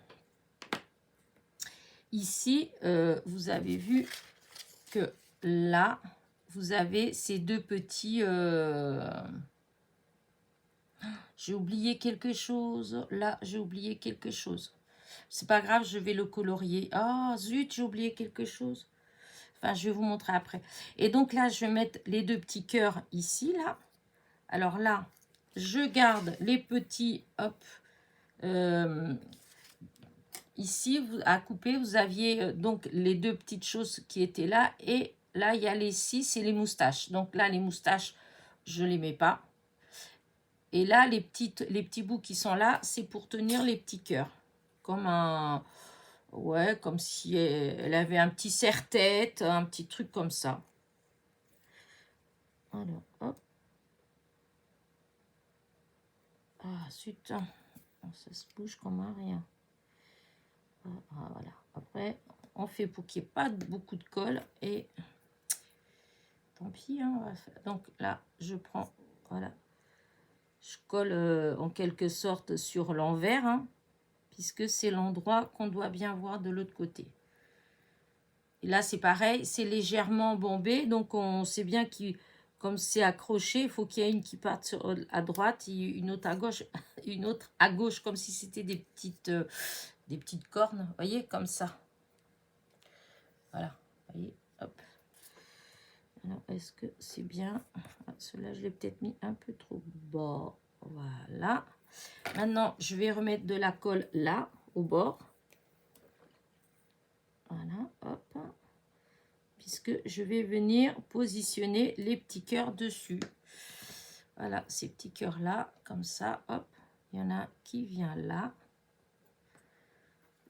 ici, vous avez vu que là, vous avez ces deux petits... J'ai oublié quelque chose. Là, j'ai oublié quelque chose. C'est pas grave, je vais le colorier. Ah, zut, j'ai oublié quelque chose. Enfin, je vais vous montrer après. Et donc là, je vais mettre les deux petits cœurs ici, là. Alors là, je garde les petits, hop, ici, à couper, vous aviez donc les deux petites choses qui étaient là. Et là, il y a les 6 et les moustaches. Donc là, les moustaches, je ne les mets pas. Et là, les petits bouts qui sont là, c'est pour tenir les petits cœurs. Comme un... Ouais, comme si elle avait un petit serre-tête, un petit truc comme ça. Alors, hop. Ah, zut. Ça se bouge comme un rien. Ah, voilà. Après, on fait pour qu'il n'y ait pas beaucoup de colle. Et tant pis. Hein, on va faire. Donc là, je prends... Voilà. Je colle en quelque sorte sur l'envers. Hein, puisque c'est l'endroit qu'on doit bien voir de l'autre côté. Et là, c'est pareil. C'est légèrement bombé. Donc, on sait bien que comme c'est accroché, il faut qu'il y ait une qui parte à droite et une autre à gauche. Une autre à gauche, comme si c'était des petites cornes. Vous voyez, comme ça. Voilà. Vous voyez, hop. Alors, est-ce que c'est bien? Celui-là, je l'ai peut-être mis un peu trop bas. Voilà. Maintenant, je vais remettre de la colle là, au bord. Voilà, hop. Puisque je vais venir positionner les petits cœurs dessus. Voilà, ces petits cœurs-là, comme ça, hop. Il y en a un qui vient là.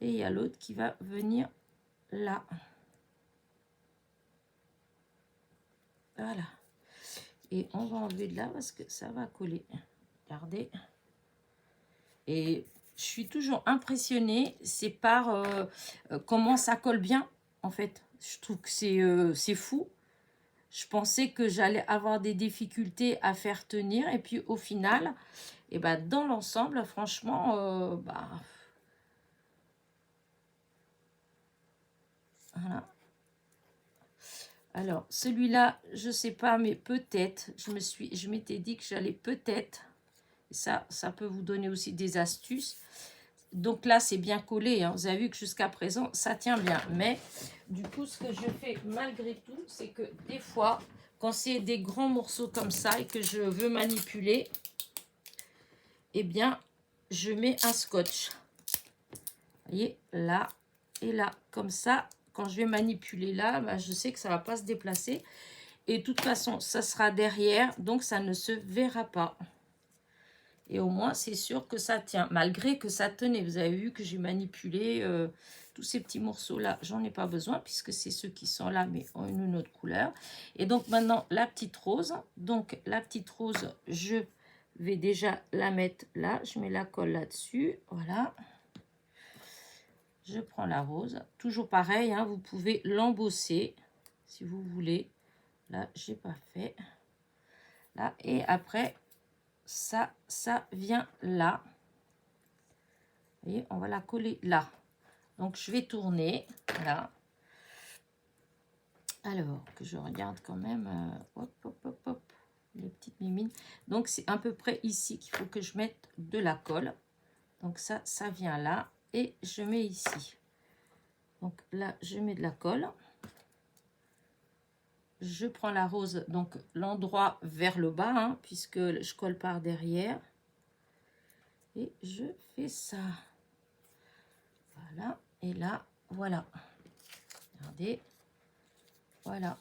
Et il y a l'autre qui va venir là. Voilà. Et on va enlever de là parce que ça va coller. Regardez. Et je suis toujours impressionnée, c'est par comment ça colle bien, en fait. Je trouve que c'est fou. Je pensais que j'allais avoir des difficultés à faire tenir. Et puis, au final, et ben, dans l'ensemble, franchement, voilà. Alors, celui-là, je sais pas, mais peut-être, je m'étais dit que j'allais peut-être, ça peut vous donner aussi des astuces. Donc là, c'est bien collé. Hein. Vous avez vu que jusqu'à présent, ça tient bien. Mais du coup, ce que je fais malgré tout, c'est que des fois, quand c'est des grands morceaux comme ça et que je veux manipuler, eh bien, je mets un scotch. Vous voyez, là et là. Comme ça, quand je vais manipuler là, bah, je sais que ça ne va pas se déplacer. Et de toute façon, ça sera derrière, donc ça ne se verra pas. Et au moins, c'est sûr que ça tient, malgré que ça tenait. Vous avez vu que j'ai manipulé tous ces petits morceaux-là. J'en ai pas besoin, puisque c'est ceux qui sont là, mais ont une autre couleur. Et donc, maintenant, la petite rose. Donc, la petite rose, je vais déjà la mettre là. Je mets la colle là-dessus. Voilà. Je prends la rose. Toujours pareil, hein, vous pouvez l'embosser, si vous voulez. Là, j'ai pas fait. Là, et après... ça vient là. Vous voyez, on va la coller là. Donc, je vais tourner. Là. Alors, que je regarde quand même. Hop, hop, hop, hop. Les petites mimines. Donc, c'est à peu près ici qu'il faut que je mette de la colle. Donc, ça vient là. Et je mets ici. Donc, là, je mets de la colle. Je prends la rose, donc l'endroit vers le bas, hein, puisque je colle par derrière. Et je fais ça. Voilà. Et là, voilà. Regardez. Voilà.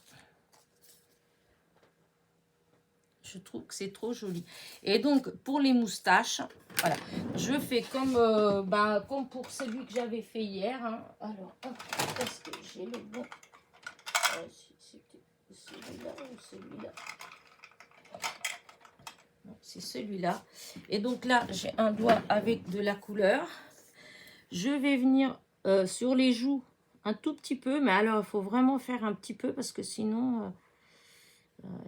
Je trouve que c'est trop joli. Et donc, pour les moustaches, voilà. Je fais comme, comme pour celui que j'avais fait hier. Hein. Alors, est-ce que j'ai le bon? C'était celui-là ou celui-là? Non, c'est celui-là. Et donc là, j'ai un doigt avec de la couleur. Je vais venir sur les joues un tout petit peu, mais alors il faut vraiment faire un petit peu parce que sinon,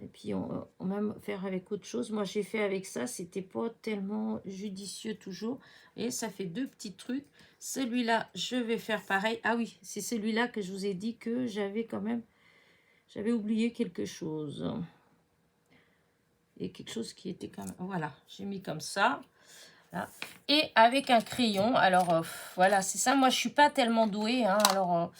et puis on même faire avec autre chose. Moi j'ai fait avec ça, c'était pas tellement judicieux toujours. Et ça fait deux petits trucs. Celui-là, je vais faire pareil. Ah oui, c'est celui-là que je vous ai dit que j'avais quand même, J'avais oublié quelque chose. Et quelque chose qui était comme... Voilà, j'ai mis comme ça. Là. Et avec un crayon. Alors, voilà, c'est ça. Moi, je suis pas tellement douée. Hein, alors,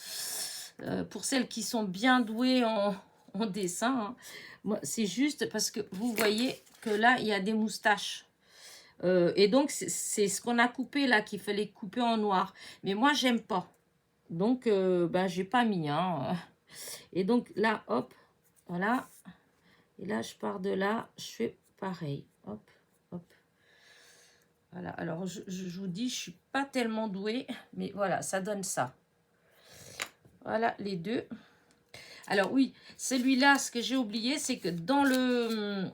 pour celles qui sont bien douées en dessin, hein, moi, c'est juste parce que vous voyez que là, il y a des moustaches. Et donc, c'est ce qu'on a coupé là, qu'il fallait couper en noir. Mais moi, j'aime pas. Donc, ben, j'ai pas mis. Hein. Et donc, là, hop, voilà. Et là, je pars de là, je fais pareil. Hop, hop. Voilà, alors je vous dis, je suis pas tellement douée, mais voilà, ça donne ça. Voilà, les deux. Alors oui, celui-là, ce que j'ai oublié, c'est que dans le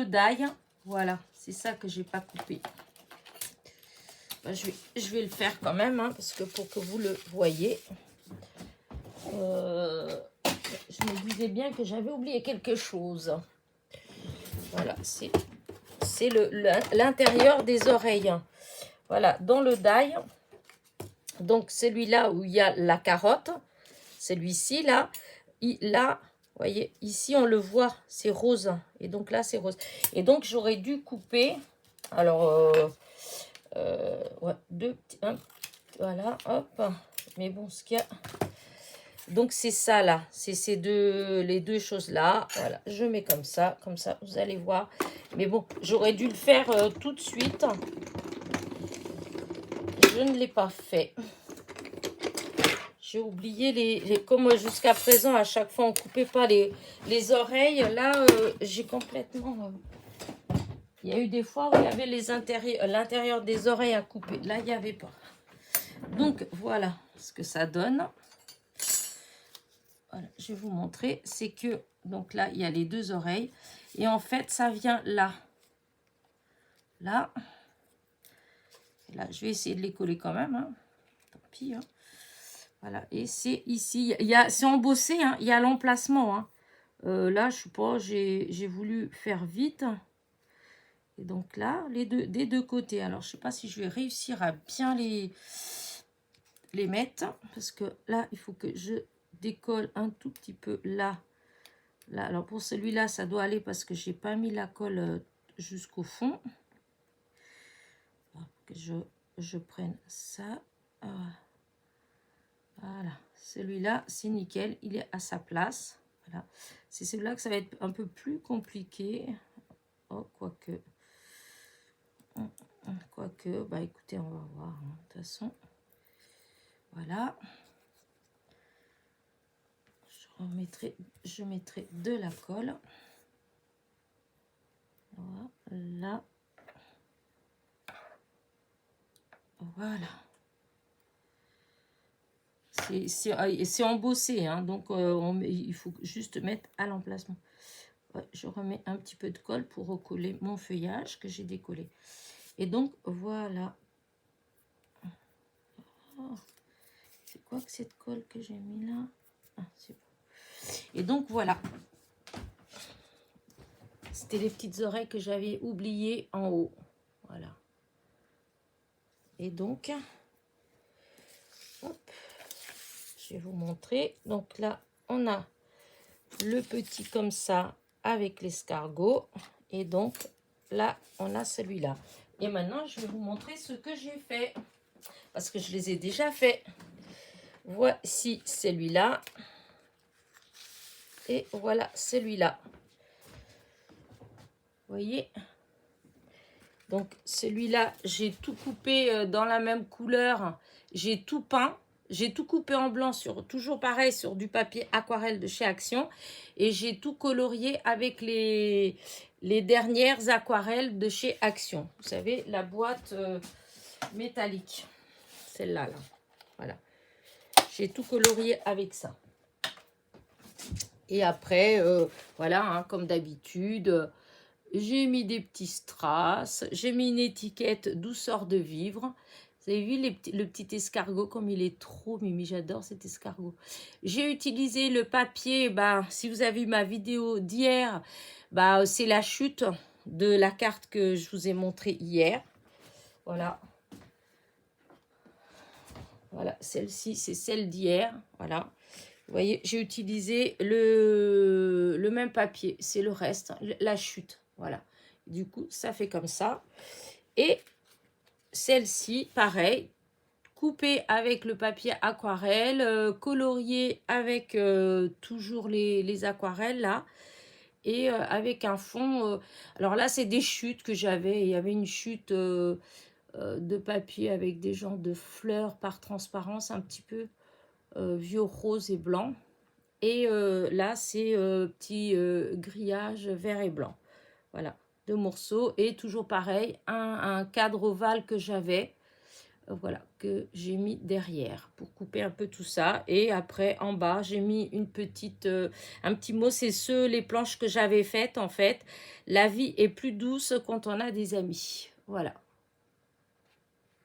die, voilà, c'est ça que j'ai pas coupé. Ben, je vais le faire quand même, hein, parce que pour que vous le voyez. Je me disais bien que j'avais oublié quelque chose. Voilà, c'est l'intérieur des oreilles. Voilà, dans le die, donc celui-là où il y a la carotte, celui-ci, là, là, vous voyez, ici, on le voit, c'est rose. Et donc là, c'est rose. Et donc, j'aurais dû couper, alors, ouais, deux petits, voilà, hop. Mais bon, ce qu'il y a... Donc, c'est ça, là. C'est les deux choses-là. Voilà, je mets comme ça, vous allez voir. Mais bon, j'aurais dû le faire tout de suite. Je ne l'ai pas fait. J'ai oublié comme jusqu'à présent, à chaque fois, on ne coupait pas les oreilles. Là, j'ai complètement... il y a eu des fois où il y avait l'intérieur des oreilles à couper. Là, il n'y avait pas. Donc, voilà ce que ça donne. Voilà, je vais vous montrer. C'est que, donc là, il y a les deux oreilles. Et en fait, ça vient là. Là. Et là, je vais essayer de les coller quand même. Hein. Tant pis. Hein. Voilà. Et c'est ici. C'est embossé. Hein. Il y a l'emplacement. Hein. Là, je sais pas. J'ai voulu faire vite. Et donc là, des deux côtés. Alors, je sais pas si je vais réussir à bien les mettre. Parce que là, il faut que je décolle un tout petit peu là. Là, alors pour celui-là, ça doit aller parce que j'ai pas mis la colle jusqu'au fond. Que je prenne ça. Voilà. Celui-là, c'est nickel. Il est à sa place. Voilà. C'est celui-là que ça va être un peu plus compliqué. Oh, quoique. Quoique, bah écoutez, on va voir. Hein, de toute façon. Voilà. Je mettrai de la colle. Voilà. Voilà. C'est embossé, hein, donc il faut juste mettre à l'emplacement. Ouais, je remets un petit peu de colle pour recoller mon feuillage que j'ai décollé. Et donc, voilà. Oh, c'est quoi que cette colle que j'ai mis là? Ah, c'est bon. Et donc, voilà. C'était les petites oreilles que j'avais oubliées en haut. Voilà. Et donc, hop, je vais vous montrer. Donc là, on a le petit comme ça avec l'escargot. Et donc, là, on a celui-là. Et maintenant, je vais vous montrer ce que j'ai fait. Parce que je les ai déjà fait. Voici celui-là. Et voilà celui-là. Vous voyez? Donc, celui-là, j'ai tout coupé dans la même couleur. J'ai tout peint. J'ai tout coupé en blanc, toujours pareil, sur du papier aquarelle de chez Action. Et j'ai tout colorié avec les dernières aquarelles de chez Action. Vous savez, la boîte métallique. Celle-là, là. Voilà. J'ai tout colorié avec ça. Et après, voilà, hein, comme d'habitude, j'ai mis des petits strass. J'ai mis une étiquette douceur de vivre. Vous avez vu le petit escargot, comme il est trop mimi, j'adore cet escargot. J'ai utilisé le papier, bah, si vous avez vu ma vidéo d'hier, bah, c'est la chute de la carte que je vous ai montrée hier. Voilà. Voilà, celle-ci, c'est celle d'hier. Voilà. Vous voyez, j'ai utilisé le même papier. C'est le reste, la chute. Voilà. Du coup, ça fait comme ça. Et celle-ci, pareil, coupée avec le papier aquarelle, coloriée avec toujours les aquarelles là. Et avec un fond... alors là, c'est des chutes que j'avais. Il y avait une chute de papier avec des genres de fleurs par transparence, un petit peu vieux, rose et blanc. Et là, c'est petit grillage vert et blanc. Voilà, 2 morceaux. Et toujours pareil, un cadre ovale que j'avais, voilà, que j'ai mis derrière pour couper un peu tout ça. Et après, en bas, j'ai mis une petite, un petit mot. C'est les planches que j'avais faites, en fait. La vie est plus douce quand on a des amis. Voilà.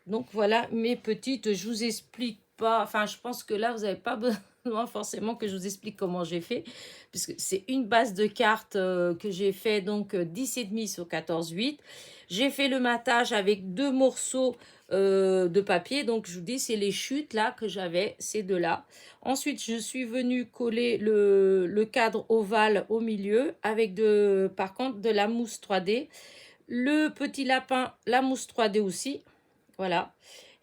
Donc, voilà mes petites. Je vous explique pas. Enfin, je pense que là, vous n'avez pas besoin forcément que je vous explique comment j'ai fait. Puisque c'est une base de cartes que j'ai fait, donc 10,5 sur 14,8. J'ai fait le matage avec 2 morceaux de papier. Donc, je vous dis, c'est les chutes là que j'avais, ces deux-là. Ensuite, je suis venue coller le cadre ovale au milieu avec, par contre, de la mousse 3D. Le petit lapin, la mousse 3D aussi. Voilà.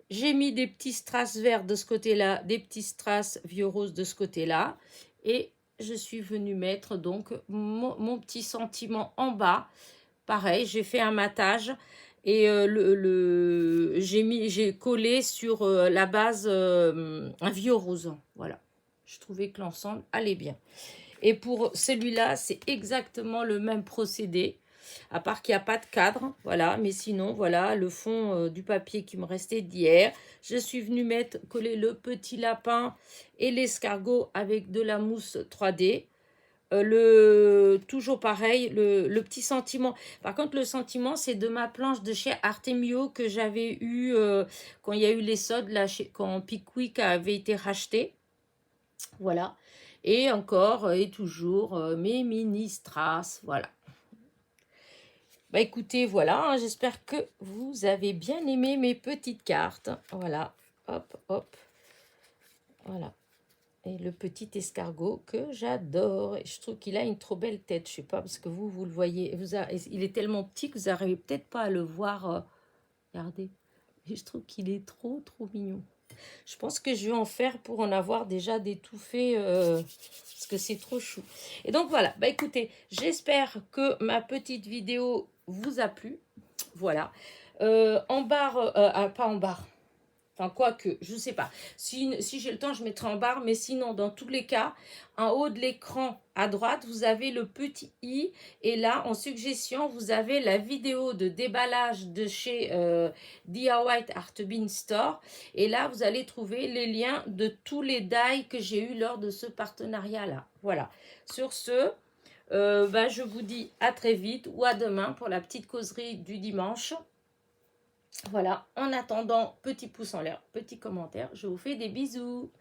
J'ai mis des petits strass verts de ce côté-là, des petits strass vieux rose de ce côté-là. Et je suis venue mettre donc mon petit sentiment en bas. Pareil, j'ai fait un matage et j'ai collé sur la base un vieux rose. Voilà. Je trouvais que l'ensemble allait bien. Et pour celui-là, c'est exactement le même procédé, à part qu'il n'y a pas de cadre, voilà. Mais sinon, voilà, le fond du papier qui me restait d'hier. Je suis venue coller le petit lapin et l'escargot avec de la mousse 3D. Toujours pareil, le petit sentiment. Par contre, le sentiment, c'est de ma planche de chez Artemio que j'avais eu quand il y a eu les soldes, là, quand Pickwick avait été racheté. Voilà. Et encore et toujours mes mini strass. Voilà. Bah écoutez, voilà. Hein, j'espère que vous avez bien aimé mes petites cartes. Voilà. Hop, hop. Voilà. Et le petit escargot que j'adore. Et je trouve qu'il a une trop belle tête. Je sais pas, parce que vous le voyez. Il est tellement petit que vous n'arrivez peut-être pas à le voir. Regardez. Et je trouve qu'il est trop, trop mignon. Je pense que je vais en faire pour en avoir déjà des tout faits, parce que c'est trop chou. Et donc voilà, bah écoutez, j'espère que ma petite vidéo vous a plu. Voilà. En barre, pas en barre. Enfin, quoique, je ne sais pas. Si j'ai le temps, je mettrai en barre. Mais sinon, dans tous les cas, en haut de l'écran à droite, vous avez le petit i. Et là, en suggestion, vous avez la vidéo de déballage de chez DIY Art Bean Store. Et là, vous allez trouver les liens de tous les die que j'ai eu lors de ce partenariat-là. Voilà. Sur ce, je vous dis à très vite ou à demain pour la petite causerie du dimanche. Voilà, en attendant, petit pouce en l'air, petit commentaire, je vous fais des bisous.